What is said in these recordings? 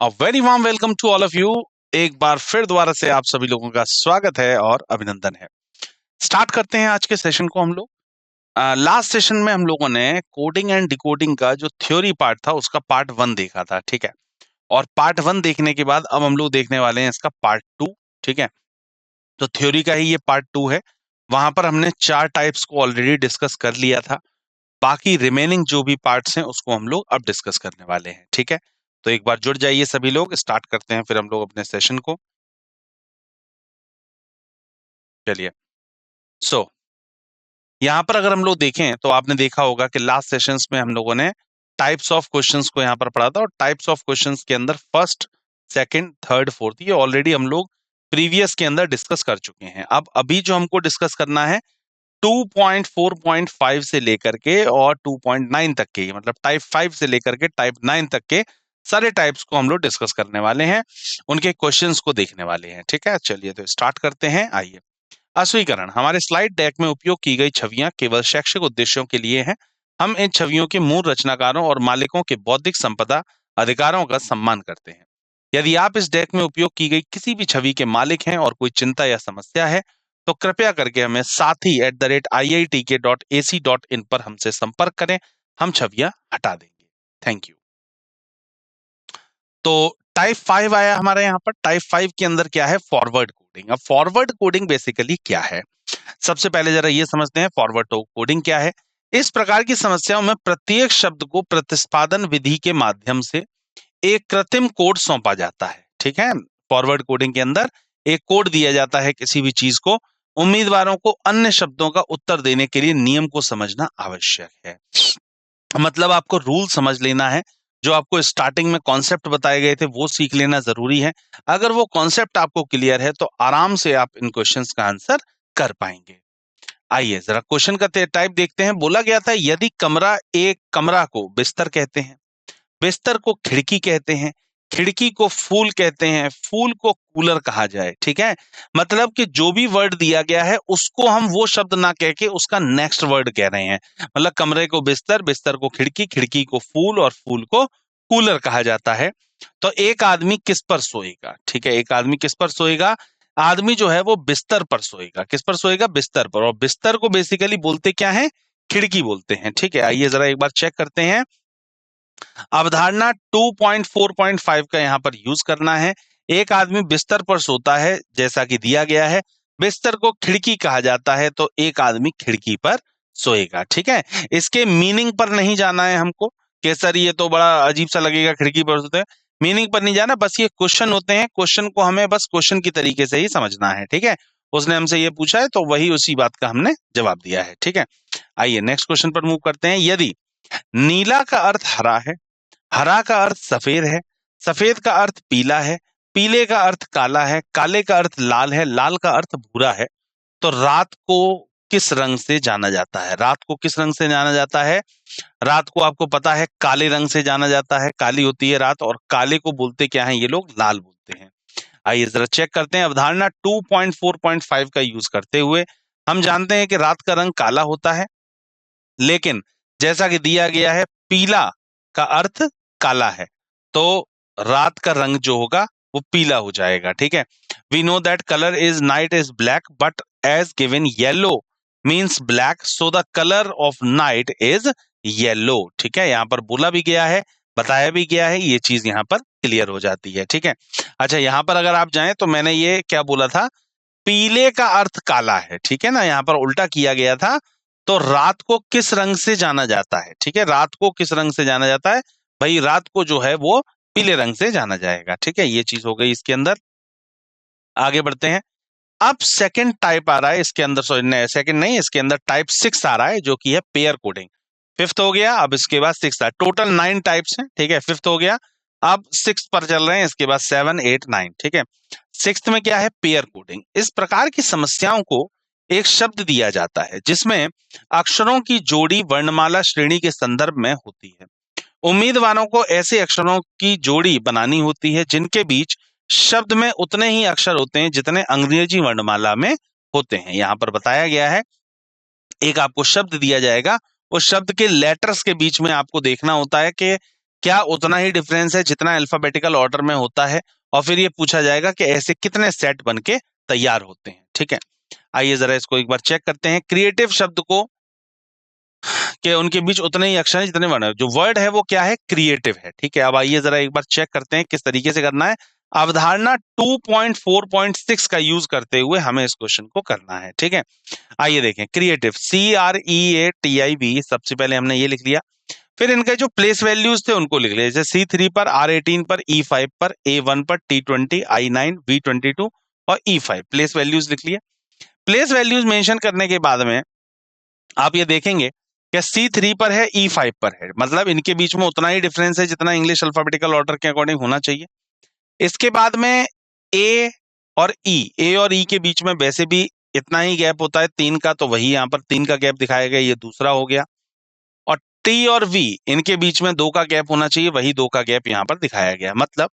A very warm welcome to all of you. एक बार फिर दोबारा से आप सभी लोगों का स्वागत है और अभिनंदन है। स्टार्ट करते हैं आज के सेशन को हम लोग। लास्ट सेशन में हम लोगों ने कोडिंग एंड डिकोडिंग का जो थ्योरी पार्ट था उसका पार्ट 1 देखा था, ठीक है। और पार्ट 1 देखने के बाद अब हम लोग देखने वाले हैं इसका पार्ट 2, ठीक है। तो थ्योरी का ही ये पार्ट 2 है। वहां पर हमने 4 टाइप्स को ऑलरेडी डिस्कस कर लिया था। बाकी रिमेनिंग जो भी पार्ट्स हैं उसको हम लोग अब डिस्कस करने वाले हैं, ठीक है। तो एक बार जुड़ जाइए सभी लोग, स्टार्ट करते हैं फिर हम लोग अपने सेशन को। चलिए। सो यहाँ पर अगर हम लोग देखें तो आपने देखा होगा कि लास्ट सेशंस में हम लोगों ने टाइप्स ऑफ क्वेश्चंस को यहाँ पर पढ़ा था, और टाइप्स ऑफ क्वेश्चंस के अंदर फर्स्ट, सेकंड, थर्ड, फोर्थ ये ऑलरेडी हम लोग प्रीवियस के अंदर डिस्कस कर चुके हैं। अब अभी जो हमको डिस्कस करना है 2.4.5 से लेकर के और 2.9 तक के, मतलब टाइप 5 से लेकर के टाइप 9 तक के सारे टाइप्स को हम लोग डिस्कस करने वाले हैं, उनके क्वेश्चंस को देखने वाले हैं, ठीक है। चलिए तो स्टार्ट करते हैं। आइए। अस्वीकरण। हमारे स्लाइड डेक में उपयोग की गई छवियां केवल शैक्षिक उद्देश्यों के लिए हैं। हम इन छवियों के मूल रचनाकारों और मालिकों के बौद्धिक संपदा अधिकारों का सम्मान करते हैं। यदि आप इस डेक में उपयोग की गई किसी भी छवि के मालिक हैं और कोई चिंता या समस्या है तो कृपया करके हमें sathi@iitk.ac.in पर हमसे संपर्क करें। हम छवियां हटा देंगे। Thank you. तो टाइप 5 आया हमारे यहाँ पर। टाइप 5 के अंदर क्या है? Forward coding. अब फॉरवर्ड कोडिंग बेसिकली क्या है, सबसे पहले जरा ये समझते हैं फॉरवर्ड कोडिंग क्या है। इस प्रकार की समस्याओं में प्रत्येक शब्द को प्रतिस्पादन विधि के माध्यम से एक कृत्रिम कोड सौंपा जाता है, ठीक है। फॉरवर्ड कोडिंग के अंदर एक कोड दिया जाता है किसी भी चीज को। उम्मीदवारों को अन्य शब्दों का उत्तर देने के लिए नियम को समझना आवश्यक है। मतलब आपको रूल समझ लेना है। जो आपको स्टार्टिंग में कॉन्सेप्ट बताए गए थे वो सीख लेना जरूरी है। अगर वो कॉन्सेप्ट आपको क्लियर है तो आराम से आप इन क्वेश्चंस का आंसर कर पाएंगे। आइए जरा क्वेश्चन का टाइप देखते हैं। बोला गया था यदि कमरा को बिस्तर कहते हैं, बिस्तर को खिड़की कहते हैं, खिड़की को फूल कहते हैं, फूल को कूलर कहा जाए, ठीक है। मतलब कि जो भी वर्ड दिया गया है उसको हम वो शब्द ना कह के उसका नेक्स्ट वर्ड कह रहे हैं। मतलब कमरे को बिस्तर, बिस्तर को खिड़की, खिड़की को फूल और फूल को कूलर कहा जाता है। तो एक आदमी किस पर सोएगा, ठीक है। एक आदमी किस पर सोएगा? आदमी जो है वो बिस्तर पर सोएगा। किस पर सोएगा? बिस्तर पर। और बिस्तर को बेसिकली बोलते क्या है? खिड़की बोलते हैं, ठीक है। आइए जरा एक बार चेक करते हैं। अवधारणा 2.4.5 का यहाँ पर यूज करना है। एक आदमी बिस्तर पर सोता है जैसा कि दिया गया है, बिस्तर को खिड़की कहा जाता है, तो एक आदमी खिड़की पर सोएगा, ठीक है। इसके मीनिंग पर नहीं जाना है हमको कि सर ये तो बड़ा अजीब सा लगेगा खिड़की पर सोते हैं। मीनिंग पर नहीं जाना, बस ये क्वेश्चन होते हैं, क्वेश्चन को हमें बस क्वेश्चन की तरीके से ही समझना है, ठीक है। उसने हमसे ये पूछा है तो वही उसी बात का हमने जवाब दिया है, ठीक है। आइए नेक्स्ट क्वेश्चन पर मूव करते हैं। यदि नीला का अर्थ हरा है, हरा का अर्थ सफेद है, सफेद का अर्थ पीला है, पीले का अर्थ काला है, काले का अर्थ लाल है, लाल का अर्थ भूरा है, तो रात को किस रंग से जाना जाता है? रात को किस रंग से जाना जाता है? रात को आपको पता है काले रंग से जाना जाता है। काली होती है रात, और काले को बोलते क्या है ये लोग? लाल बोलते हैं। आइए जरा चेक करते हैं। अवधारणा 2.4.5 का यूज करते हुए हम जानते हैं कि रात का रंग काला होता है, लेकिन जैसा कि दिया गया है पीला का अर्थ काला है, तो रात का रंग जो होगा वो पीला हो जाएगा, ठीक है। We know that colour is night is black, but as given yellow means black, so the colour of night is yellow, ठीक है। यहाँ पर बोला भी गया है, बताया भी गया है, ये चीज यहाँ पर क्लियर हो जाती है, ठीक है। अच्छा यहाँ पर अगर आप जाएं तो मैंने ये क्या बोला था? पीले का अर्थ काला है, ठीक है ना। यहाँ पर उल्टा किया गया था। तो रात को किस रंग से जाना जाता है, ठीक है। रात को किस रंग से जाना जाता है? भाई रात को जो है वो पीले रंग से जाना जाएगा, ठीक है। ये चीज हो गई इसके अंदर। आगे बढ़ते हैं। अब सेकंड टाइप आ रहा है इसके अंदर, सॉरी सेकंड नहीं, इसके अंदर टाइप 6 आ रहा है जो कि है पेयर कोडिंग। फिफ्थ हो गया, अब इसके बाद 6 आ, टोटल 9 टाइप्स हैं, ठीक है। फिफ्थ हो गया, अब 6 पर चल रहे हैं, इसके बाद 7, 8, 9, ठीक है। सिक्स्थ में क्या है? Pair coding. इस प्रकार की समस्याओं को एक शब्द दिया जाता है जिसमें अक्षरों की जोड़ी वर्णमाला श्रेणी के संदर्भ में होती है। उम्मीदवारों को ऐसे अक्षरों की जोड़ी बनानी होती है जिनके बीच शब्द में उतने ही अक्षर होते हैं जितने अंग्रेजी वर्णमाला में होते हैं। यहाँ पर बताया गया है, एक आपको शब्द दिया जाएगा, उस शब्द के लेटर्स के बीच में आपको देखना होता है कि क्या उतना ही डिफरेंस है जितना अल्फाबेटिकल ऑर्डर में होता है, और फिर ये पूछा जाएगा कि ऐसे कितने सेट बन के तैयार होते हैं। ठीक है, आइए जरा इसको एक बार चेक करते हैं। क्रिएटिव शब्द को कि उनके बीच उतने ही अक्षर हैं जितने वर्ण है। जो वर्ड है वो क्या है, क्रिएटिव है। ठीक है, अब आइए जरा एक बार चेक करते हैं किस तरीके से करना है। अवधारणा 2.4.6 का यूज करते हुए हमें इस क्वेश्चन को करना है। ठीक है, आइए देखें। क्रिएटिव, CREATIV, सबसे पहले हमने ये लिख लिया। फिर इनके जो प्लेस वैल्यूज थे उनको लिख लिया, जैसे C3 पर, R18 पर, E5 पर, A1 पर, T20, I9, V22 और E5 प्लेस वैल्यूज लिख लिए। प्लेस वैल्यूज मेंशन करने के बाद में आप ये देखेंगे कि C3 पर है, E5 पर है, मतलब इनके बीच में उतना ही डिफरेंस है जितना इंग्लिश अल्फाबेटिकल ऑर्डर के अकॉर्डिंग होना चाहिए। इसके बाद में ए और ई के बीच में वैसे भी इतना ही गैप होता है 3 का, तो वही यहाँ पर 3 का गैप दिखाया गया, ये दूसरा हो गया। और टी और वी, इनके बीच में 2 का गैप होना चाहिए, वही 2 का गैप यहाँ पर दिखाया गया। मतलब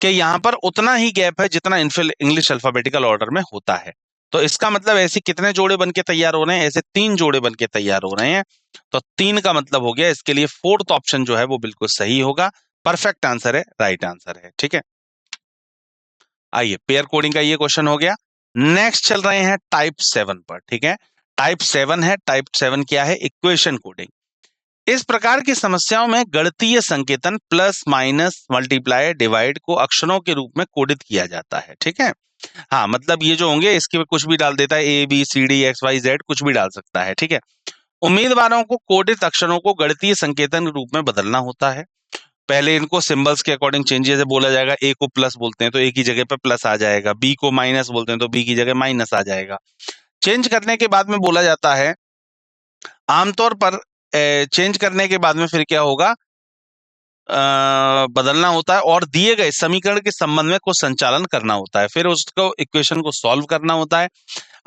कि यहाँ पर उतना ही गैप है जितना इंग्लिश अल्फाबेटिकल ऑर्डर में होता है। तो इसका मतलब ऐसे कितने जोड़े बन के तैयार हो रहे हैं, ऐसे 3 जोड़े बन के तैयार हो रहे हैं। तो 3 का मतलब हो गया, इसके लिए फोर्थ ऑप्शन जो है वो बिल्कुल सही होगा, परफेक्ट आंसर है, राइट आंसर है। ठीक है, आइए पेयर कोडिंग का ये क्वेश्चन हो गया। नेक्स्ट चल रहे हैं टाइप 7 पर। ठीक है, टाइप 7 है। टाइप 7 क्या है, इक्वेशन कोडिंग। इस प्रकार की समस्याओं में गणितीय संकेतन प्लस माइनस मल्टीप्लाई डिवाइड को अक्षरों के रूप में कोडित किया जाता है। ठीक है, हाँ मतलब ये जो होंगे इसके में कुछ भी डाल देता है, ABCD XYZ कुछ भी डाल सकता है। ठीक है, उम्मीदवारों को कोडित अक्षरों को गणितीय संकेतन के रूप में बदलना होता है। पहले इनको सिंबल्स के अकॉर्डिंग चेंज, जैसे बोला जाएगा ए को प्लस बोलते हैं तो ए की जगह पे प्लस आ जाएगा, बी को माइनस बोलते हैं तो बी की जगह माइनस आ जाएगा। चेंज करने के बाद में बोला जाता है, आमतौर पर चेंज करने के बाद में फिर क्या होगा, बदलना होता है और दिए गए समीकरण के संबंध में कुछ संचालन करना होता है, फिर उसको इक्वेशन को सॉल्व करना होता है।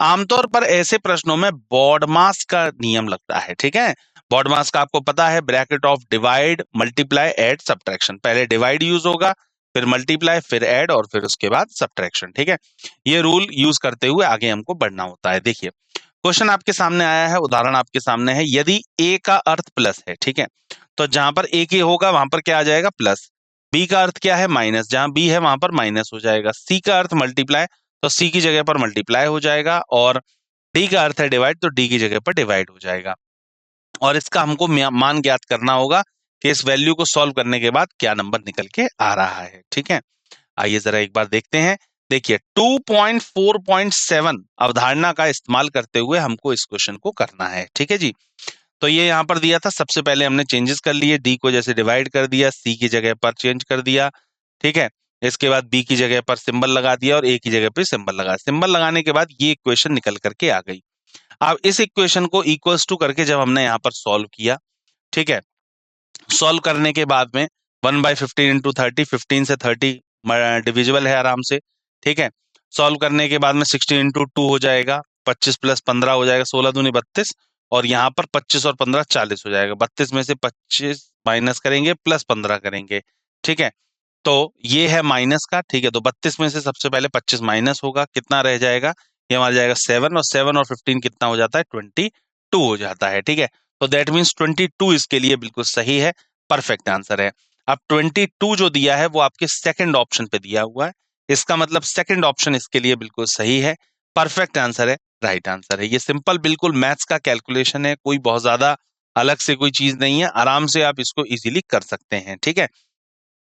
आमतौर पर ऐसे प्रश्नों में बॉडमास का नियम लगता है। ठीक है, बॉडमास का आपको पता है, bracket of divide multiply add subtraction. पहले डिवाइड यूज होगा, फिर मल्टीप्लाई, फिर ऐड और फिर उसके बाद सब्ट्रैक्शन। ठीक है, ये रूल यूज करते हुए आगे हमको बढ़ना होता है। देखिए क्वेश्चन आपके सामने आया है, उदाहरण आपके सामने है। यदि ए का अर्थ प्लस है, ठीक है, तो जहां पर ए की होगा वहां पर क्या आ जाएगा, प्लस। बी का अर्थ क्या है, माइनस, जहां बी है वहां पर माइनस हो जाएगा। सी का अर्थ मल्टीप्लाई, तो सी की जगह पर मल्टीप्लाई हो जाएगा। और डी का अर्थ है डिवाइड, तो डी की जगह पर डिवाइड हो जाएगा। और इसका हमको मान ज्ञात करना होगा कि इस वैल्यू को सॉल्व करने के बाद क्या नंबर निकल के आ रहा है। ठीक है, आइए जरा एक बार देखते हैं। देखिए 2.4.7 अवधारणा का इस्तेमाल करते हुए हमको इस क्वेश्चन को करना है। ठीक है जी, तो ये यहाँ पर दिया था, सबसे पहले हमने चेंजेस कर लिए, डी को जैसे डिवाइड कर दिया, सी की जगह पर चेंज कर दिया। ठीक है, इसके बाद बी की जगह पर सिंबल लगा दिया और ए की जगह पर सिंबल लगा। सिंबल लगाने के बाद ये इक्वेशन निकल करके आ गई। अब इस इक्वेशन को इक्वल्स टू करके जब हमने यहाँ पर सॉल्व किया, ठीक है, सॉल्व करने के बाद में 1/15 इंटू 30, 15 से 30 डिविजिबल है आराम से। ठीक है, सॉल्व करने के बाद में 16 इंटू 2 हो जाएगा, 25 प्लस 15 हो जाएगा, 16 दूनी 32, और यहाँ पर 25 और 15 40 हो जाएगा। 32 में से 25 माइनस करेंगे, प्लस 15 करेंगे। ठीक है, तो ये है माइनस का। ठीक है, तो 32 में से सबसे पहले 25 माइनस होगा, कितना रह जाएगा, ये हमारा जाएगा 7, और 7 और 15 कितना हो जाता है, 22 हो जाता है। ठीक है, तो दैट मीन्स 22 इसके लिए बिल्कुल सही है, परफेक्ट आंसर है। अब 22 जो दिया है वो आपके सेकंड ऑप्शन पे दिया हुआ है, इसका मतलब सेकंड ऑप्शन इसके लिए बिल्कुल सही है, परफेक्ट आंसर है, राइट आंसर है। ये सिंपल बिल्कुल मैथ्स का कैलकुलेशन है, कोई बहुत ज्यादा अलग से कोई चीज नहीं है, आराम से आप इसको इजीली कर सकते हैं। ठीक है,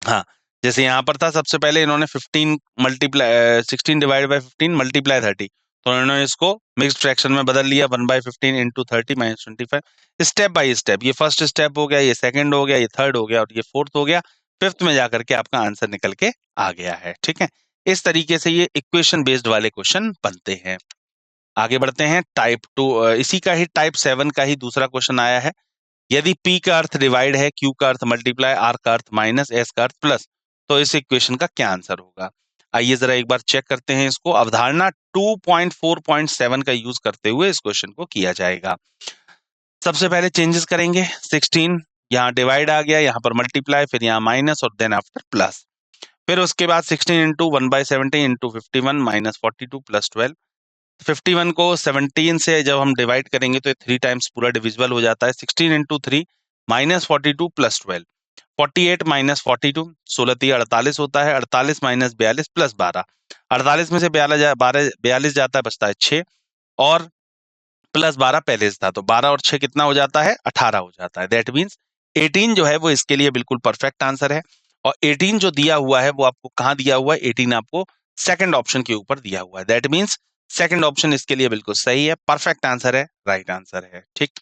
हाँ, जैसे यहाँ पर था, सबसे पहले इन्होंने 15 मल्टीप्लाई 16 डिवाइड बाई 15 मल्टीप्लाई 30, तो इन्होंने इसको मिक्स्ड फ्रैक्शन में बदल लिया, 1/15 into 30 minus 25, step by step. ये फर्स्ट स्टेप हो गया, ये सेकंड हो गया, ये थर्ड हो गया और ये फोर्थ हो गया, फिफ्थ में जाकर के आपका आंसर निकल के आ गया है। ठीक है, इस तरीके से ये इक्वेशन बेस्ड वाले क्वेश्चन बनते हैं। आगे बढ़ते हैं टाइप 2, इसी का ही टाइप 7 का ही दूसरा क्वेश्चन आया है। यदि P का अर्थ डिवाइड है, Q का अर्थ मल्टीप्लाई, R का अर्थ माइनस, S का अर्थ प्लस, तो इस इक्वेशन का क्या आंसर होगा। आइए जरा एक बार चेक करते हैं इसको। अवधारणा 2.4.7 का यूज करते हुए इस क्वेश्चन को किया जाएगा। सबसे पहले चेंजेस करेंगे, 16 यहाँ डिवाइड आ गया, यहाँ पर मल्टीप्लाई, फिर यहाँ माइनस और देन आफ्टर प्लस। फिर उसके बाद 16 इंटू 1/17 इंटू 51 माइनस 42 प्लस 12। 51 को 17 से जब हम डिवाइड करेंगे तो 3 टाइम्स पूरा डिविजिबल हो जाता है। 16 इंटू 3 माइनस 42 प्लस 12, 48 माइनस 42, 16 3 48 होता है, 48 माइनस 42 प्लस 12, 48 में से 42 जाता है, बचता है 6, और प्लस 12 पहले से था, तो 12 और 6 कितना हो जाता है, 18 हो जाता है। दैट मीन्स 18 जो है वो इसके लिए बिल्कुल परफेक्ट आंसर है। और 18 जो दिया हुआ है वो आपको कहाँ दिया हुआ है, 18 आपको सेकंड ऑप्शन के ऊपर दिया हुआ है। दैट मीन्स सेकंड ऑप्शन इसके लिए बिल्कुल सही है, परफेक्ट आंसर है, राइट आंसर है। ठीक,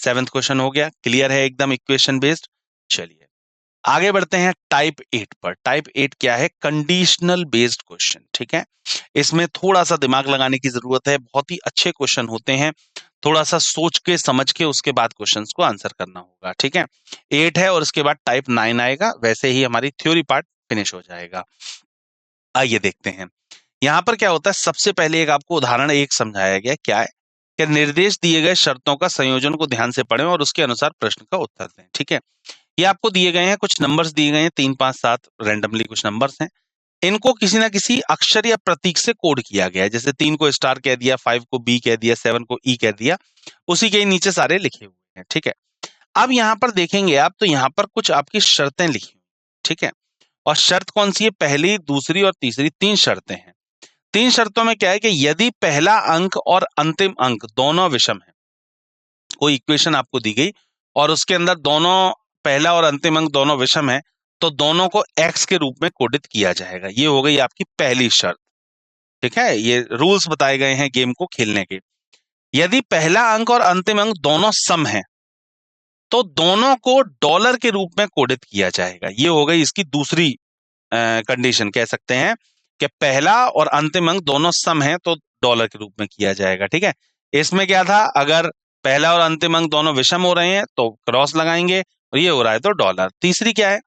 7th क्वेश्चन हो गया, क्लियर है एकदम इक्वेशन बेस्ड। चलिए आगे बढ़ते हैं टाइप 8 पर। टाइप 8 क्या है, कंडीशनल बेस्ड क्वेश्चन। ठीक है, इसमें थोड़ा सा दिमाग लगाने की जरूरत है, बहुत ही अच्छे क्वेश्चन होते हैं, थोड़ा सा सोच के समझ के उसके बाद क्वेश्चंस को आंसर करना होगा। ठीक है, 8 है और उसके बाद टाइप 9 आएगा, वैसे ही हमारी थ्योरी पार्ट फिनिश हो जाएगा। आइए देखते हैं यहाँ पर क्या होता है। सबसे पहले एक आपको उदाहरण एक समझाया गया, क्या है कि निर्देश दिए गए शर्तों का संयोजन को ध्यान से पढ़ें और उसके अनुसार प्रश्न का उत्तर दें। ठीक है, ये आपको दिए गए हैं, कुछ नंबर्स दिए गए हैं, 3 5 7 रैंडमली कुछ नंबर्स हैं, इनको किसी ना किसी अक्षर या प्रतीक से कोड किया गया है। जैसे 3 को स्टार कह दिया, 5 को बी कह दिया, 7 को ई कह दिया, उसी के नीचे सारे लिखे हुए हैं। ठीक है, अब यहाँ पर देखेंगे आप तो यहाँ पर कुछ आपकी शर्तें लिखी हुई। ठीक है, और शर्त कौन सी है, पहली दूसरी और तीसरी, 3 शर्तें हैं। 3 शर्तों में क्या है कि यदि पहला अंक और अंतिम अंक दोनों विषम है, कोई इक्वेशन आपको दी गई और उसके अंदर दोनों पहला और अंतिम अंक दोनों विषम है, तो दोनों को x के रूप में कोडित किया जाएगा। ये हो गई आपकी पहली शर्त। ठीक है, ये रूल्स बताए गए हैं गेम को खेलने के। यदि पहला अंक और अंतिम अंक दोनों सम है, तो दोनों को डॉलर के रूप में कोडित किया जाएगा। ये हो गई इसकी दूसरी कंडीशन, कह सकते हैं कि पहला और अंतिम अंक दोनों सम है तो डॉलर के रूप में किया जाएगा। ठीक है, इसमें क्या था, अगर पहला और अंतिम अंक दोनों विषम हो रहे हैं तो क्रॉस लगाएंगे, और ये हो रहा है तो डॉलर। तीसरी क्या है,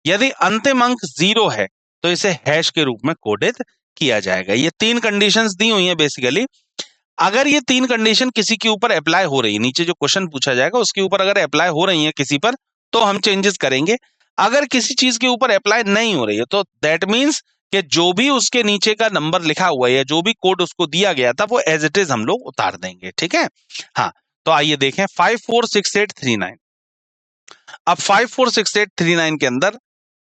यदि अंतिम अंक 0 है तो इसे हैश के रूप में कोडित किया जाएगा। ये 3 कंडीशंस दी हुई हैं बेसिकली। अगर ये 3 कंडीशन किसी के ऊपर अप्लाई हो रही है, नीचे जो क्वेश्चन पूछा जाएगा उसके ऊपर अगर अप्लाई हो रही है किसी पर, तो हम चेंजेस करेंगे। अगर किसी चीज के ऊपर अप्लाई नहीं हो रही है तो दैट मीन्स कि जो भी उसके नीचे का नंबर लिखा हुआ है या जो भी कोड उसको दिया गया था वो एज इट इज हम लोग उतार देंगे। ठीक है, हाँ, तो आइए देखें 546839। अब 546839 के अंदर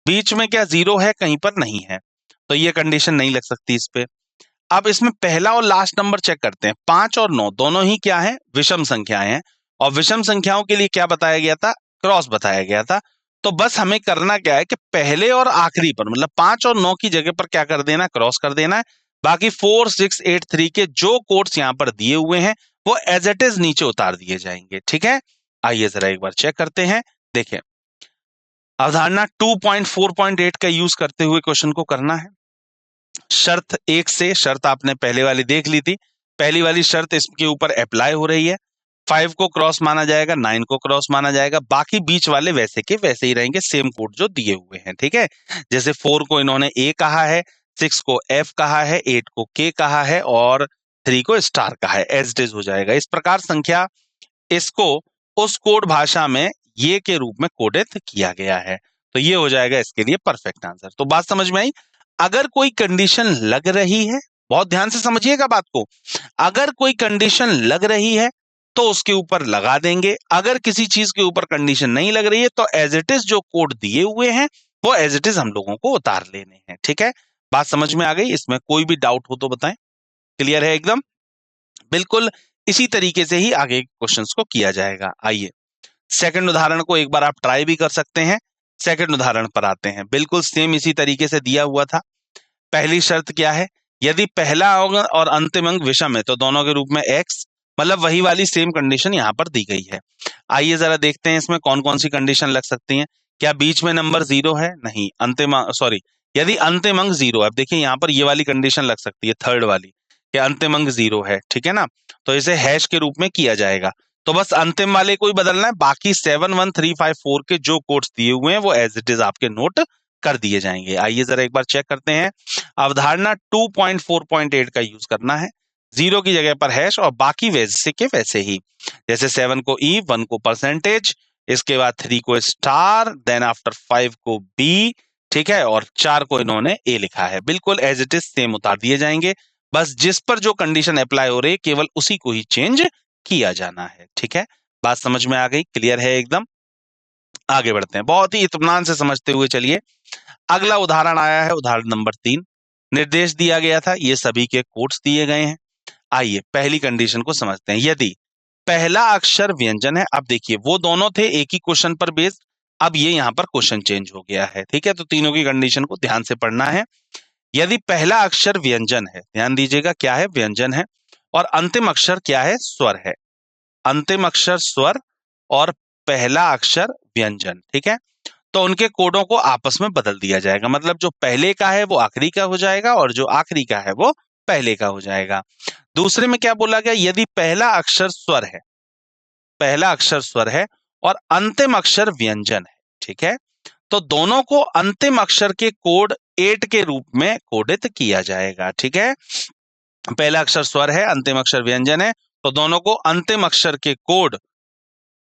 बीच में क्या 0 है, कहीं पर नहीं है, तो ये कंडीशन नहीं लग सकती इस पे। अब इसमें पहला और लास्ट नंबर चेक करते हैं। 5 और 9 दोनों ही क्या है, विषम संख्याएं हैं, और विषम संख्याओं के लिए क्या बताया गया था, क्रॉस बताया गया था। तो बस हमें करना क्या है कि पहले और आखिरी पर, मतलब 5 और 9 की जगह पर क्या कर देना, क्रॉस कर देना है। बाकी 4683 के जो कोड्स यहाँ पर दिए हुए हैं वो एज इट इज नीचे उतार दिए जाएंगे। ठीक है, आइए जरा एक बार चेक करते हैं। देखें, अवधारणा 2.4.8 का यूज करते हुए क्वेश्चन को करना है। शर्त 1 से, शर्त आपने पहले वाली देख ली थी, पहली वाली शर्त इसके ऊपर अप्लाई हो रही है। 5 को क्रॉस माना जाएगा, 9 को क्रॉस माना जाएगा, बाकी बीच वाले वैसे के वैसे ही रहेंगे, सेम कोड जो दिए हुए हैं। ठीक है, जैसे 4 को इन्होंने ए कहा है, 6 को एफ कहा है, 8 को के कहा है और 3 को स्टार कहा है, एज इट इज हो जाएगा। इस प्रकार संख्या इसको उस कोड भाषा में ये के रूप में कोडित किया गया है, तो ये हो जाएगा इसके लिए परफेक्ट आंसर। तो बात समझ में आई। अगर कोई कंडीशन लग रही है, बहुत ध्यान से समझिएगा बात को, अगर कोई कंडीशन लग रही है तो उसके ऊपर लगा देंगे, अगर किसी चीज के ऊपर कंडीशन नहीं लग रही है तो एज इट इज जो कोड दिए हुए हैं वो एज इट इज हम लोगों को उतार लेने हैं। ठीक है, बात समझ में आ गई, इसमें कोई भी डाउट हो तो बताएं। क्लियर है एकदम, बिल्कुल इसी तरीके से ही आगे क्वेश्चंस को किया जाएगा। आइए सेकंड उदाहरण को एक बार आप ट्राई भी कर सकते हैं। सेकंड उदाहरण पर आते हैं, बिल्कुल सेम इसी तरीके से दिया हुआ था। पहली शर्त क्या है, यदि पहला अंक और अंतिम अंक विषम है तो दोनों के रूप में x, मतलब वही वाली सेम कंडीशन यहाँ पर दी गई है। आइए जरा देखते हैं इसमें कौन कौन सी कंडीशन लग सकती हैं। क्या बीच में नंबर 0 है, नहीं, अंतिम सॉरी, यदि अंतिम अंक 0 है, अब देखिए यहाँ पर ये वाली कंडीशन लग सकती है, थर्ड वाली, कि अंतिम अंक 0 है। ठीक है ना, तो इसे हैश के रूप में किया जाएगा। तो बस अंतिम वाले को ही बदलना है, बाकी 71354 के जो कोड्स दिए हुए हैं वो एज इट इज आपके नोट कर दिए जाएंगे। आइए जरा एक बार चेक करते हैं। अवधारणा 2.4.8 का यूज करना है, 0 की जगह पर हैश और बाकी वैसे के वैसे ही, जैसे 7 को ई, 1 को परसेंटेज, इसके बाद 3 को स्टार, देन आफ्टर 5 को बी, ठीक है, और 4 को इन्होंने ए लिखा है। बिल्कुल एज इट इज सेम उतार दिए जाएंगे, बस जिस पर जो कंडीशन अप्लाई हो रही है केवल उसी को ही चेंज किया जाना है। ठीक है, बात समझ में आ गई, क्लियर है एकदम। आगे बढ़ते हैं, बहुत ही इत्मीनान से समझते हुए चलिए। अगला उदाहरण आया है, उदाहरण नंबर 3। निर्देश दिया गया था, ये सभी के कोट्स दिए गए हैं। आइए पहली कंडीशन को समझते हैं। यदि पहला अक्षर व्यंजन है, अब देखिए वो दोनों थे एक ही क्वेश्चन पर बेस्ड, अब ये यहाँ पर क्वेश्चन चेंज हो गया है, ठीक है। तो तीनों की कंडीशन को ध्यान से पढ़ना है। यदि पहला अक्षर व्यंजन है, ध्यान दीजिएगा क्या है, व्यंजन है, और अंतिम अक्षर क्या है, स्वर है। अंतिम अक्षर स्वर और पहला अक्षर व्यंजन, ठीक है। तो उनके कोडों को आपस में बदल दिया जाएगा, मतलब जो पहले का है वो आखिरी का हो जाएगा और जो आखिरी का है वो पहले का हो जाएगा। दूसरे में क्या बोला गया, यदि पहला अक्षर स्वर है, पहला अक्षर स्वर है और अंतिम अक्षर व्यंजन है, ठीक है, तो दोनों को अंतिम अक्षर के कोड 8 के रूप में कोडित किया जाएगा, ठीक है। पहला अक्षर स्वर है, अंतिम अक्षर व्यंजन है, तो दोनों को अंतिम अक्षर के कोड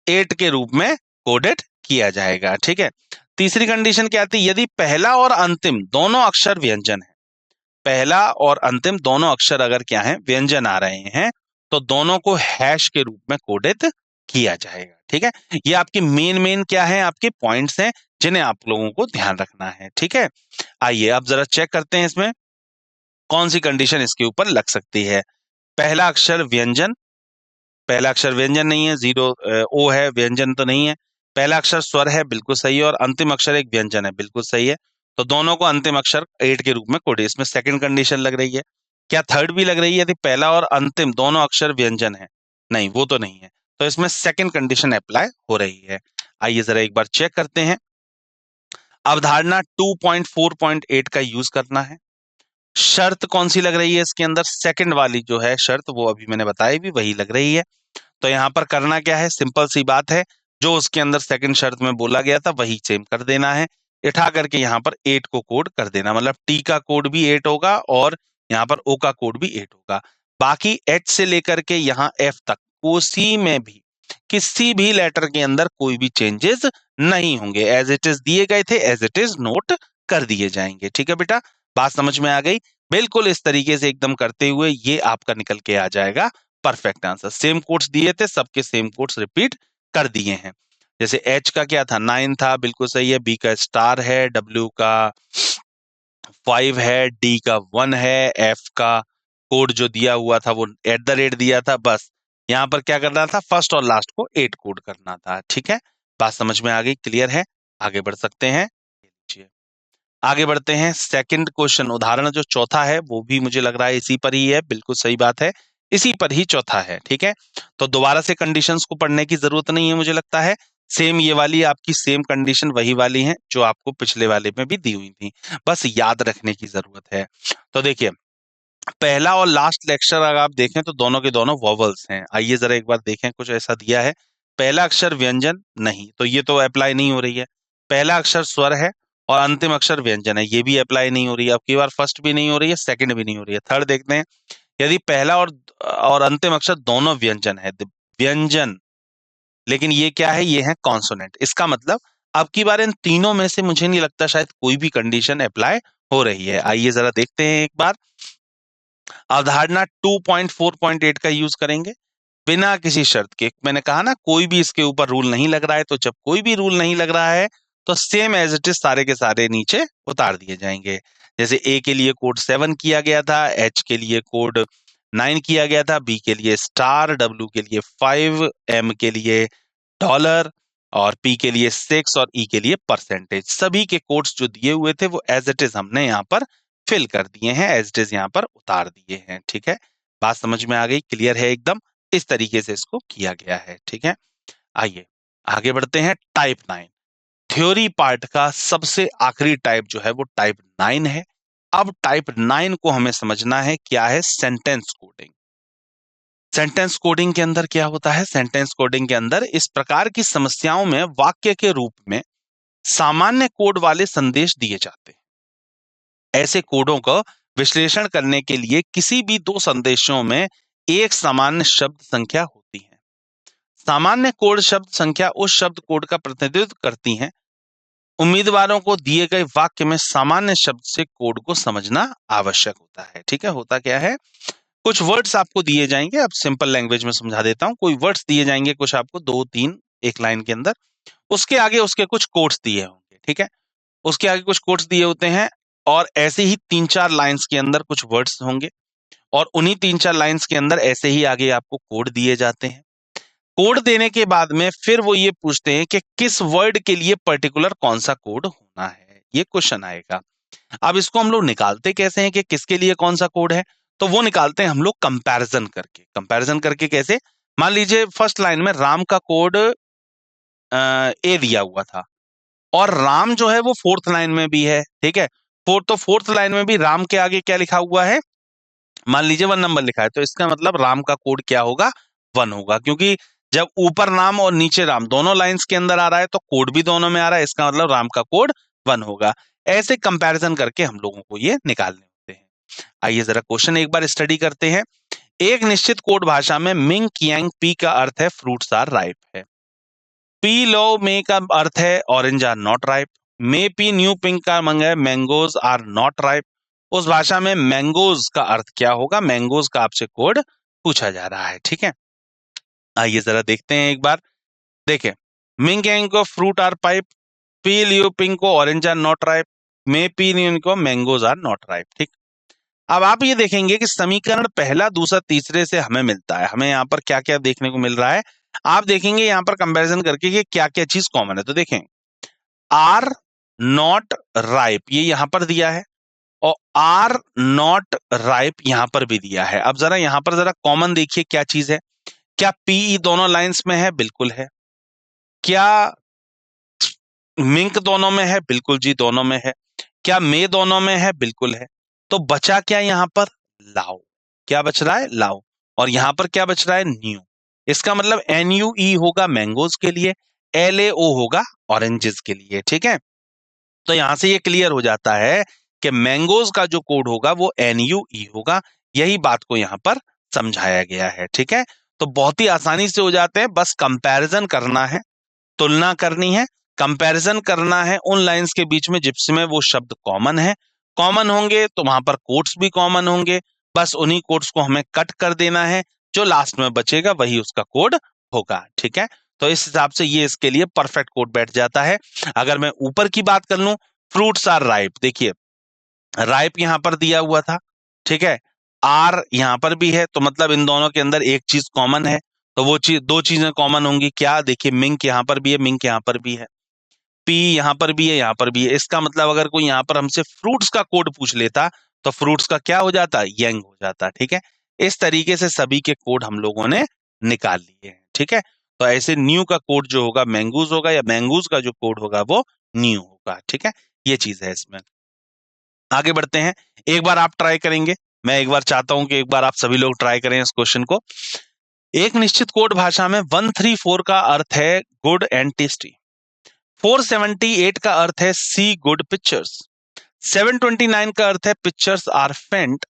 8 के रूप में कोडेड किया जाएगा, ठीक है। तीसरी कंडीशन क्या आती है, यदि पहला और अंतिम दोनों अक्षर व्यंजन है, पहला और अंतिम दोनों अक्षर अगर क्या है, व्यंजन आ रहे हैं, तो दोनों को हैश के रूप में कोडित किया जाएगा, ठीक है। ये आपकी मेन क्या है, आपके पॉइंट्स हैं जिन्हें आप लोगों को ध्यान रखना है, ठीक है। आइए अब जरा चेक करते हैं इसमें कौन सी कंडीशन इसके ऊपर लग सकती है। पहला अक्षर व्यंजन, पहला अक्षर व्यंजन नहीं है, जीरो ओ है, व्यंजन तो नहीं है। पहला अक्षर स्वर है, बिल्कुल सही है, और अंतिम अक्षर एक व्यंजन है, बिल्कुल सही है। तो दोनों को अंतिम अक्षर 8 के रूप में कोडित, इसमें सेकंड कंडीशन लग रही है। क्या थर्ड भी लग रही है, यदि पहला और अंतिम दोनों अक्षर व्यंजन है? नहीं, वो तो नहीं है, तो इसमें सेकंड कंडीशन अप्लाई हो रही है। आइए जरा एक बार चेक करते हैं। अवधारणा 2.4.8 का यूज करना है। शर्त कौन सी लग रही है इसके अंदर, सेकंड वाली जो है शर्त, वो अभी मैंने बताई भी, वही लग रही है। तो यहाँ पर करना क्या है, सिंपल सी बात है, जो उसके अंदर सेकंड शर्त में बोला गया था वही सेम कर देना है। उठा करके यहाँ पर 8 को कोड कर देना, मतलब टी का कोड भी 8 होगा और यहाँ पर ओ का कोड भी 8 होगा। बाकी एच से लेकर के यहाँ एफ तक कोसी में भी किसी भी लेटर के अंदर कोई भी चेंजेस नहीं होंगे, एज इट इज दिए गए थे एज इट इज नोट कर दिए जाएंगे, ठीक है बेटा। बात समझ में आ गई? बिल्कुल इस तरीके से एकदम करते हुए ये आपका निकल के आ जाएगा परफेक्ट आंसर। सेम कोट्स दिए थे, सबके सेम कोट्स रिपीट कर दिए हैं। जैसे एच का क्या था, 9 था, बिल्कुल सही है। बी का स्टार है, डब्ल्यू का 5 है, डी का 1 है, एफ का कोड जो दिया हुआ था वो @ दिया था। बस यहाँ पर क्या करना था, फर्स्ट और लास्ट को 8 कोड करना था, ठीक है। बात समझ में आ गई, क्लियर है? आगे बढ़ सकते हैं, आगे बढ़ते हैं। सेकंड क्वेश्चन, उदाहरण जो चौथा है वो भी मुझे लग रहा है इसी पर ही है, बिल्कुल सही बात है, इसी पर ही चौथा है, ठीक है। तो दोबारा से कंडीशंस को पढ़ने की जरूरत नहीं है, मुझे लगता है सेम ये वाली आपकी सेम कंडीशन वही वाली है जो आपको पिछले वाले में भी दी हुई थी, बस याद रखने की जरूरत है। तो देखिए पहला और लास्ट लेक्चर अगर आप देखें तो दोनों के दोनों वॉवल्स हैं। आइए जरा एक बार देखें, कुछ ऐसा दिया है, पहला अक्षर व्यंजन नहीं, तो ये तो अप्लाई नहीं हो रही है। पहला अक्षर स्वर है और अंतिम अक्षर व्यंजन है, ये भी अप्लाई नहीं हो रही है। अब की बार फर्स्ट भी नहीं हो रही है, सेकंड भी नहीं हो रही है। थर्ड देखते हैं, यदि पहला और अंतिम अक्षर दोनों व्यंजन है, व्यंजन, लेकिन ये क्या है, ये है कॉन्सोनेंट, इसका मतलब अब की बार इन तीनों में से मुझे नहीं लगता शायद कोई भी कंडीशन अप्लाई हो रही है। आइए जरा देखते हैं एक बार। अवधारणा 2.4.8 का यूज करेंगे बिना किसी शर्त के। मैंने कहा ना कोई भी इसके ऊपर रूल नहीं लग रहा है, तो जब कोई भी रूल नहीं लग रहा है तो सेम एज इट इज सारे के सारे नीचे उतार दिए जाएंगे। जैसे ए के लिए कोड 7 किया गया था, एच के लिए कोड 9 किया गया था, बी के लिए स्टार, डब्ल्यू के लिए 5, एम के लिए डॉलर, और पी के लिए 6 और ई के लिए परसेंटेज। सभी के कोड्स जो दिए हुए थे वो एज इट इज हमने यहाँ पर फिल कर दिए हैं, एज इट इज यहाँ पर उतार दिए हैं, ठीक है। बात समझ में आ गई, क्लियर है एकदम? इस तरीके से इसको किया गया है, ठीक है। आइए आगे बढ़ते हैं। टाइप 9 थ्योरी पार्ट का सबसे आखिरी टाइप जो है वो टाइप 9 है। अब टाइप 9 को हमें समझना है क्या है, सेंटेंस कोडिंग। सेंटेंस कोडिंग के अंदर क्या होता है, सेंटेंस कोडिंग के अंदर इस प्रकार की समस्याओं में वाक्य के रूप में सामान्य कोड वाले संदेश दिए जाते हैं। ऐसे कोडों का विश्लेषण करने के लिए किसी भी दो संदेशों में एक सामान्य शब्द संख्या होती है। सामान्य कोड शब्द संख्या उस शब्द कोड का प्रतिनिधित्व करती हैं। उम्मीदवारों को दिए गए वाक्य में सामान्य शब्द से कोड को समझना आवश्यक होता है, ठीक है। होता क्या है, कुछ वर्ड्स आपको दिए जाएंगे, अब सिंपल लैंग्वेज में समझा देता हूं। कोई वर्ड्स दिए जाएंगे कुछ आपको, 2-3 एक लाइन के अंदर, उसके आगे उसके कुछ कोट्स दिए होंगे, ठीक है, उसके आगे कुछ कोट्स दिए होते हैं और ऐसे ही 3-4 लाइंस के अंदर कुछ वर्ड्स होंगे और उन्हीं 3-4 लाइंस के अंदर ऐसे ही आगे आपको कोड दिए जाते हैं। कोड देने के बाद में फिर वो ये पूछते हैं कि किस वर्ड के लिए पर्टिकुलर कौन सा कोड होना है, ये क्वेश्चन आएगा। अब इसको हम लोग निकालते कैसे हैं कि किसके लिए कौन सा कोड है, तो वो निकालते हैं हम लोग कंपैरिजन करके। कंपैरिजन करके कैसे? मान लीजिए फर्स्ट लाइन में राम का कोड ए दिया हुआ था और राम जो है वो फोर्थ लाइन में भी है, ठीक है, फोर्थ लाइन में भी राम के आगे क्या लिखा हुआ है, मान लीजिए 1 नंबर लिखा है, तो इसका मतलब राम का कोड क्या होगा, 1 होगा, क्योंकि जब ऊपर नाम और नीचे राम दोनों लाइंस के अंदर आ रहा है तो कोड भी दोनों में आ रहा है, इसका मतलब राम का कोड 1 होगा। ऐसे कंपैरिजन करके हम लोगों को ये निकालने होते हैं। आइए जरा क्वेश्चन एक बार स्टडी करते हैं। एक निश्चित कोड भाषा में मिंग कियांग पी का अर्थ है फ्रूट्स आर राइप है, पी लो मे का अर्थ है ऑरेंज आर नॉट राइप, मे पी न्यू पिंक का मंग है मैंगोज आर नॉट राइप। उस भाषा में मैंगोज का अर्थ क्या होगा, मैंगोज का आपसे कोड पूछा जा रहा है, ठीक है। आइए जरा देखते हैं एक बार। देखें, मिंग यांग को फ्रूट आर पाइप, पी लियो पिंक को ऑरेंज आर नॉट राइप, मे पी न्यू को मैंगोज आर नॉट राइप, ठीक। अब आप ये देखेंगे कि समीकरण पहला दूसरा तीसरे से हमें मिलता है, हमें यहाँ पर क्या क्या देखने को मिल रहा है, आप देखेंगे यहाँ पर कंपैरिजन करके कि क्या क्या चीज कॉमन है। तो देखें, आर नॉट राइप ये यहां पर दिया है और आर नॉट राइप यहां पर भी दिया है। अब जरा यहां पर जरा कॉमन देखिए क्या चीज है, क्या पीई दोनों लाइंस में है, बिल्कुल है, क्या मिंक दोनों में है, बिल्कुल जी दोनों में है, क्या मे दोनों में है, बिल्कुल है। तो बचा क्या यहां पर, लाओ, क्या बच रहा है, लाओ, और यहां पर क्या बच रहा है, न्यू। इसका मतलब NUE होगा मैंगोज के लिए, LAO होगा ऑरेंजेस के लिए, ठीक है। तो यहां से ये क्लियर हो जाता है कि मैंगोज का जो कोड होगा वो NUE होगा, यही बात को यहां पर समझाया गया है, ठीक है। तो बहुत ही आसानी से हो जाते हैं, बस कंपैरिजन करना है, तुलना करनी है, कंपैरिजन करना है उन लाइंस के बीच में जिसमें वो शब्द कॉमन है, कॉमन होंगे तो वहां पर कोट्स भी कॉमन होंगे, बस उन्हीं कोट्स को हमें कट कर देना है, जो लास्ट में बचेगा वही उसका कोड होगा, ठीक है। तो इस हिसाब से ये इसके लिए परफेक्ट कोड बैठ जाता है। अगर मैं ऊपर की बात कर लूं, फ्रूट्स आर राइप, देखिए राइप यहां पर दिया हुआ था, ठीक है, आर यहां पर भी है, तो मतलब इन दोनों के अंदर एक चीज कॉमन है, तो वो चीज दो चीजें कॉमन होंगी, क्या, देखिए मिंक यहां पर भी है, मिंक यहां पर भी है, पी यहां पर भी है, यहां पर भी है, इसका मतलब अगर कोई यहां पर हमसे फ्रूट्स का कोड पूछ लेता तो फ्रूट्स का क्या हो जाता, यंग हो जाता, ठीक है। इस तरीके से सभी के कोड हम लोगों ने निकाल लिए हैं, ठीक है। तो ऐसे न्यू का कोड जो होगा मैंगूज होगा, या मैंगूज का जो कोड होगा वो न्यू होगा, ठीक है। ये चीज है इसमें। आगे बढ़ते हैं, एक बार आप ट्राई करेंगे, मैं एक बार चाहता हूं कि एक बार आप सभी लोग ट्राई करें इस क्वेश्चन को। एक निश्चित कोड भाषा में 134 का अर्थ है गुड एंड टेस्टी, 478 का अर्थ है सी गुड पिक्चर्स, 729 का अर्थ है पिक्चर्स आर फेंट।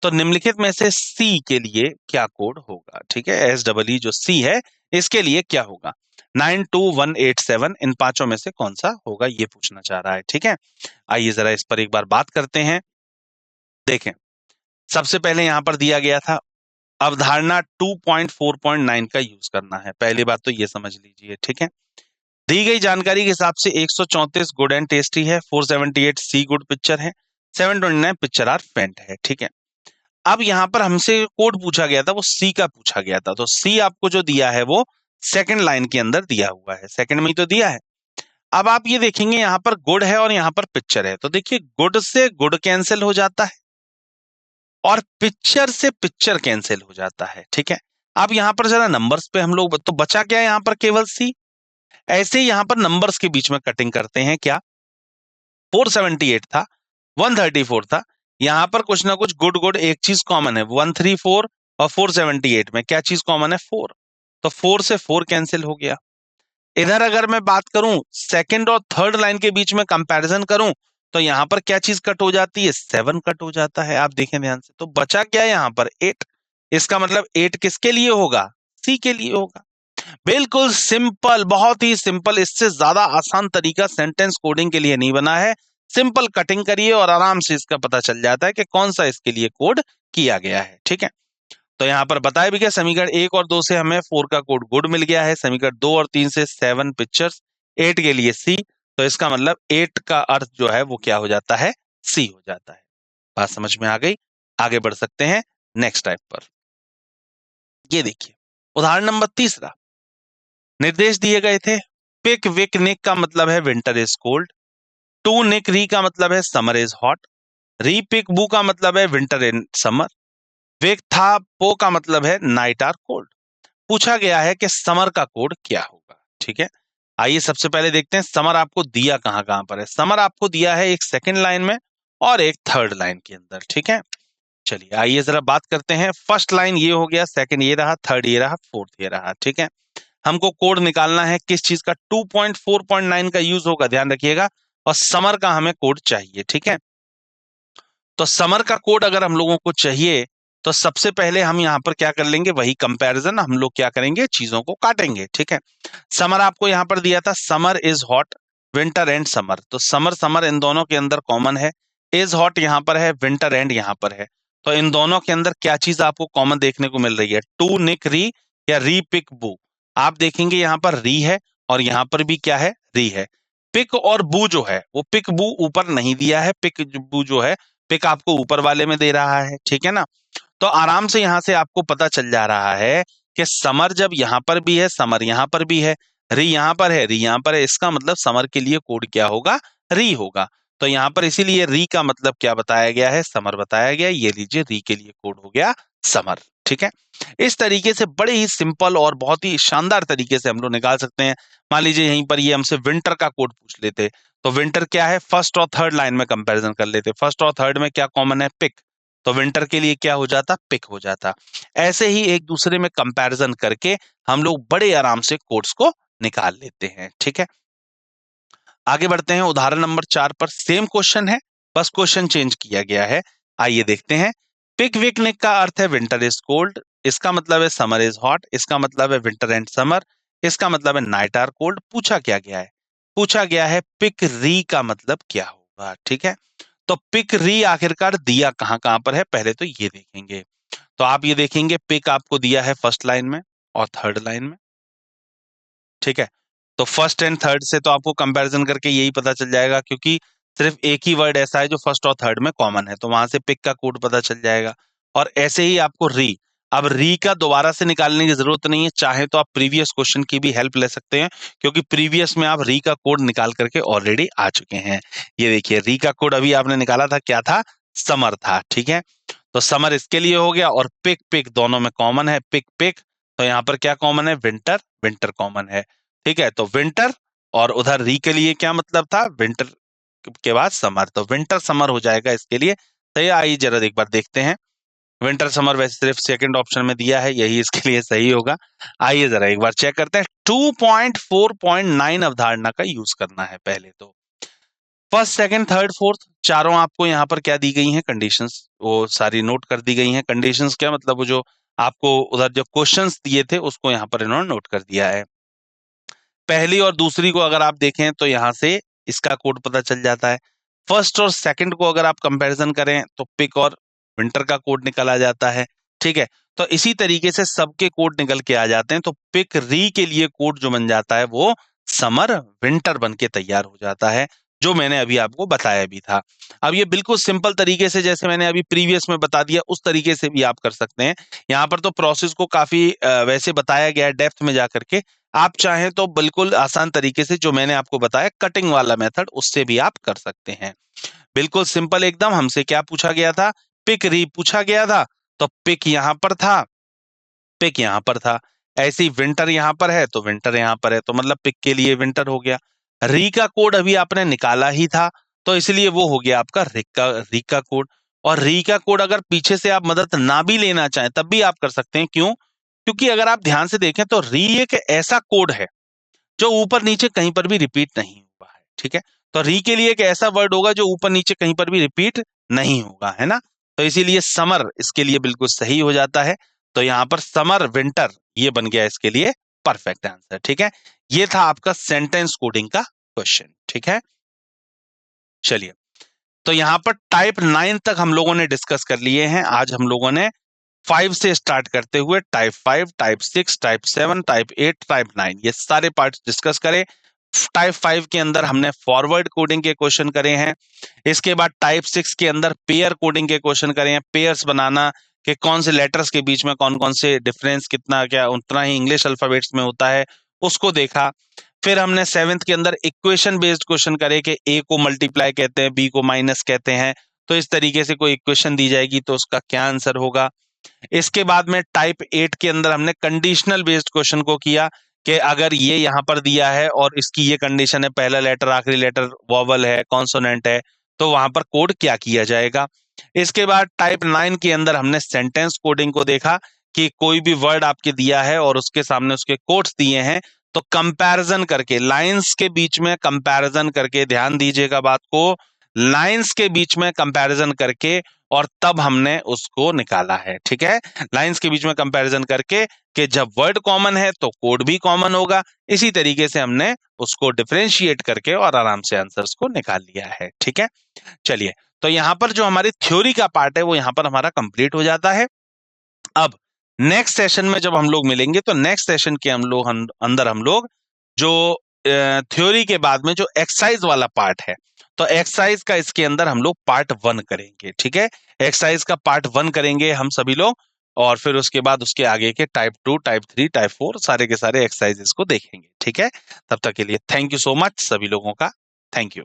तो निम्नलिखित में से सी के लिए क्या कोड होगा, ठीक है, SEE जो सी है इसके लिए क्या होगा, 92187 इन पांचों में से कौन सा होगा, ये पूछना चाह रहा है, ठीक है। आइए जरा इस पर एक बार बात करते हैं। देखें, सबसे पहले यहां पर दिया गया था अवधारणा 2.4.9 का यूज करना है, पहली बात तो ये समझ लीजिए, ठीक है। दी गई जानकारी के हिसाब से 134 गुड एंड टेस्टी है, 478 सी गुड पिक्चर है, 729 पिक्चर आर फेंट है, ठीक है। अब यहां पर हमसे कोड पूछा गया था, वो सी का पूछा गया था, तो सी आपको जो दिया है वो सेकंड लाइन के अंदर दिया हुआ है, सेकंड में ही तो दिया है। अब आप ये देखेंगे यहां पर गुड है और यहां पर पिक्चर है, तो देखिए गुड से गुड कैंसिल हो जाता है और पिक्चर से पिक्चर कैंसिल हो जाता है, ठीक है। अब यहां पर जरा नंबर्स पे हम लोग, तो बचा क्या यहां पर, केवल सी। ऐसे ही यहां पर नंबर्स के बीच में कटिंग करते हैं, क्या 478 था, 134 था, यहां पर कुछ ना कुछ गुड गुड एक चीज कॉमन है, 134 और 478 में क्या चीज कॉमन है, 4, तो 4 से 4 कैंसिल हो गया। इधर अगर मैं बात करूं सेकंड और थर्ड लाइन के बीच में कंपैरिजन करूं, तो यहां पर क्या चीज कट हो जाती है, 7 कट हो जाता है, आप देखें ध्यान से, तो बचा क्या यहां पर 8। इसका मतलब 8 किसके लिए होगा, सी के लिए होगा। बिल्कुल सिंपल, बहुत ही सिंपल, इससे ज्यादा आसान तरीका सेंटेंस कोडिंग के लिए नहीं बना है। सिंपल कटिंग करिए और आराम से इसका पता चल जाता है कि कौन सा इसके लिए कोड किया गया है, ठीक है। तो यहाँ पर बताया भी क्या, समीकरण 1 और 2 से हमें 4 का कोड गुड मिल गया है, समीकरण 2 और 3 से 7 पिक्चर्स, 8 के लिए C, तो इसका मतलब 8 का अर्थ जो है वो क्या हो जाता है, C हो जाता है। बात समझ में आ गई? आगे बढ़ सकते हैं नेक्स्ट टाइप पर। ये देखिए उदाहरण नंबर तीसरा, निर्देश दिए गए थे, पिक विक निक का मतलब है विंटर इज कोल्ड, टू निक री का मतलब है समर इज हॉट, री पिक बू का मतलब है विंटर इन समर, वेक था पो का मतलब है नाइट आर कोल्ड। पूछा गया है कि समर का कोड क्या होगा। ठीक है, आइए सबसे पहले देखते हैं समर आपको दिया कहां कहां पर है। समर आपको दिया है एक सेकंड लाइन में और एक थर्ड लाइन के अंदर। ठीक है, चलिए आइए जरा बात करते हैं। फर्स्ट लाइन ये हो गया, सेकंड ये रहा, थर्ड ये रहा, फोर्थ ये रहा। ठीक है, हमको कोड निकालना है किस चीज का, 2.4.9 का यूज होगा, ध्यान रखिएगा, और समर का हमें कोड चाहिए। ठीक है, तो समर का कोड अगर हम लोगों को चाहिए तो सबसे पहले हम यहां पर क्या कर लेंगे, वही कंपैरिजन हम लोग क्या करेंगे, चीजों को काटेंगे। ठीक है, समर आपको यहां पर दिया था, summer is hot, winter and summer, तो समर समर इन दोनों के अंदर कॉमन है, इज हॉट यहां पर है, विंटर एंड यहां पर है, तो इन दोनों के अंदर क्या चीज आपको कॉमन देखने को मिल रही है, टू निक री या री पिक बू। आप देखेंगे यहां पर री है और यहां पर भी क्या है, री है। पिक और बू जो है वो पिक बू ऊपर नहीं दिया है, पिक बू जो है पिक आपको ऊपर वाले में दे रहा है। ठीक है ना, तो आराम से यहां से आपको पता चल जा रहा है कि समर जब यहां पर भी है, समर यहां पर भी है, री यहां पर है, री यहां पर है, इसका मतलब समर के लिए कोड क्या होगा, री होगा। तो यहां पर इसीलिए री का मतलब क्या बताया गया है, समर बताया गया। ये लीजिए री के लिए कोड हो गया समर। ठीक है, इस तरीके से बड़े ही सिंपल और बहुत ही शानदार तरीके से हम लोग निकाल सकते हैं। मान लीजिए यहीं पर ये हमसे विंटर का कोड पूछ लेते, तो विंटर क्या है, फर्स्ट और थर्ड लाइन में कंपैरिजन कर लेते, फर्स्ट और थर्ड में क्या कॉमन है, पिक, तो विंटर के लिए क्या हो जाता, पिक हो जाता। ऐसे ही एक दूसरे में कंपैरिजन करके हम लोग बड़े आराम से कोड्स को निकाल लेते हैं। ठीक है, आगे बढ़ते हैं उदाहरण नंबर 4 पर। सेम क्वेश्चन है, बस क्वेश्चन चेंज किया गया है। आइए देखते हैं। पिक विकनिक का अर्थ है विंटर इज कोल्ड, इसका मतलब है समर इज हॉट, इसका मतलब है विंटर एंड समर, इसका मतलब है नाइट आर कोल्ड। पूछा क्या गया है, पूछा गया है पिक री का मतलब क्या होगा। ठीक है, तो पिक री आखिरकार दिया कहां कहां पर है, पहले तो ये देखेंगे। तो आप ये देखेंगे पिक आपको दिया है फर्स्ट लाइन में और थर्ड लाइन में। ठीक है, तो फर्स्ट एंड थर्ड से तो आपको कंपैरिजन करके यही पता चल जाएगा, क्योंकि सिर्फ एक ही वर्ड ऐसा है जो फर्स्ट और थर्ड में कॉमन है, तो वहां से पिक का कोड पता चल जाएगा। और ऐसे ही आपको री, अब री का दोबारा से निकालने की जरूरत नहीं है, चाहे तो आप प्रीवियस क्वेश्चन की भी हेल्प ले सकते हैं, क्योंकि प्रीवियस में आप री का कोड निकाल करके ऑलरेडी आ चुके हैं। ये देखिए री का कोड अभी आपने निकाला था, क्या था, समर था। ठीक है, तो समर इसके लिए हो गया, और पिक पिक दोनों में कॉमन है, पिक पिक, तो यहाँ पर क्या कॉमन है, विंटर विंटर कॉमन है। ठीक है, तो विंटर, और उधर री के लिए क्या मतलब था, विंटर के बाद समर, तो विंटर समर हो जाएगा इसके लिए। तो ये आइए जरा एक बार देखते हैं। विंटर समर वैसे सिर्फ सेकंड ऑप्शन में दिया है, यही इसके लिए सही होगा। आइए जरा एक बार चेक करते हैं। 2.4.9 अवधारणा का यूज करना है पहले तो। फर्स्ट सेकंड थर्ड फोर्थ चारों आपको यहाँ पर क्या दी गई हैं, कंडीशंस, वो सारी नोट कर दी गई हैं। कंडीशंस क्या मतलब, वो जो आपको उधर जो क्वेश्चंस दिए थे उसको यहाँ पर इन्होंने नोट कर दिया है। पहली और दूसरी को अगर आप देखें तो यहां से इसका कोड पता चल जाता है। फर्स्ट और सेकंड को अगर आप कंपैरिजन करें तो पिक और विंटर का कोड निकल आ जाता है। ठीक है, तो इसी तरीके से सबके कोड निकल के आ जाते हैं। तो पिक री के लिए कोड जो बन जाता है वो समर विंटर बन के तैयार हो जाता है, जो मैंने अभी आपको बताया भी था। अब ये बिल्कुल सिंपल तरीके से, जैसे मैंने अभी प्रीवियस में बता दिया, उस तरीके से भी आप कर सकते हैं। यहाँ पर तो प्रोसेस को काफी वैसे बताया गया है डेप्थ में जाकर के। आप चाहें तो बिल्कुल आसान तरीके से जो मैंने आपको बताया कटिंग वाला मेथड, उससे भी आप कर सकते हैं। बिल्कुल सिंपल एकदम। हमसे क्या पूछा गया था, पिक री पूछा गया था, तो पिक यहां पर था, पिक यहां पर था। ऐसी विंटर यहां पर है तो विंटर यहां पर है, तो मतलब पिक के लिए विंटर हो गया। री का कोड अभी आपने निकाला ही था, तो इसलिए वो हो गया आपका री का कोड। और री का कोड अगर पीछे से आप मदद ना भी लेना चाहें तब भी आप कर सकते हैं। क्यों? क्योंकि अगर आप ध्यान से देखें तो री एक ऐसा कोड है जो ऊपर नीचे कहीं पर भी रिपीट नहीं हुआ है। ठीक है, तो री के लिए एक ऐसा वर्ड होगा जो ऊपर नीचे कहीं पर भी रिपीट नहीं होगा, है ना। तो इसीलिए समर इसके लिए बिल्कुल सही हो जाता है। तो यहाँ पर समर विंटर ये बन गया इसके लिए परफेक्ट आंसर। ठीक है, ये था आपका सेंटेंस कोडिंग का क्वेश्चन। ठीक है, चलिए, तो यहाँ पर टाइप 9 तक हम लोगों ने डिस्कस कर लिए हैं। आज हम लोगों ने 5 से स्टार्ट करते हुए type 5, type 6, type 7, type 8, type 9 ये सारे पार्ट्स डिस्कस करें। टाइप 5 के अंदर हमने फॉरवर्ड कोडिंग के क्वेश्चन करे हैं। इसके बाद टाइप 6 के अंदर पेयर कोडिंग के क्वेश्चन करे हैं, पेयर्स बनाना कि कौन से लेटर्स के बीच में कौन कौन से डिफरेंस कितना क्या उतना ही इंग्लिश अल्फाबेट्स में होता है, उसको देखा। फिर हमने 7th के अंदर इक्वेशन बेस्ड क्वेश्चन करे कि ए को मल्टीप्लाई कहते हैं, बी को माइनस कहते हैं, तो इस तरीके से कोई इक्वेशन दी जाएगी तो उसका क्या आंसर होगा। इसके बाद में टाइप 8 के अंदर हमने कंडीशनल बेस्ड क्वेश्चन को किया कि अगर ये यहाँ पर दिया है और इसकी ये कंडीशन है, पहला लेटर आखिरी लेटर वॉवल है, कॉन्सोनेंट है, तो वहां पर कोड क्या किया जाएगा। इसके बाद टाइप 9 के अंदर हमने सेंटेंस कोडिंग को देखा कि कोई भी वर्ड आपके दिया है और उसके सामने उसके कोट्स दिए हैं, तो कंपैरिजन करके लाइंस के बीच में कंपैरिजन करके, ध्यान दीजिएगा बात को, लाइंस के बीच में कंपैरिजन करके और तब हमने उसको निकाला है। ठीक है, लाइंस के बीच में कंपैरिजन करके कि जब वर्ड कॉमन है तो कोड भी कॉमन होगा, इसी तरीके से हमने उसको डिफरेंशिएट करके और आराम से आंसर्स को निकाल लिया है। ठीक है, चलिए, तो यहाँ पर जो हमारी थ्योरी का पार्ट है वो यहाँ पर हमारा कंप्लीट हो जाता है। अब नेक्स्ट सेशन में जब हम लोग मिलेंगे तो नेक्स्ट सेशन के अंदर हम लोग जो थ्योरी के बाद में जो एक्सरसाइज वाला पार्ट है, तो एक्सरसाइज का इसके अंदर हम लोग पार्ट 1 करेंगे। ठीक है, एक्सरसाइज का पार्ट 1 करेंगे हम सभी लोग, और फिर उसके बाद उसके आगे के टाइप 2, टाइप 3, टाइप 4 सारे के सारे एक्सरसाइजेस को देखेंगे। ठीक है, तब तक के लिए थैंक यू सो मच सभी लोगों का, थैंक यू।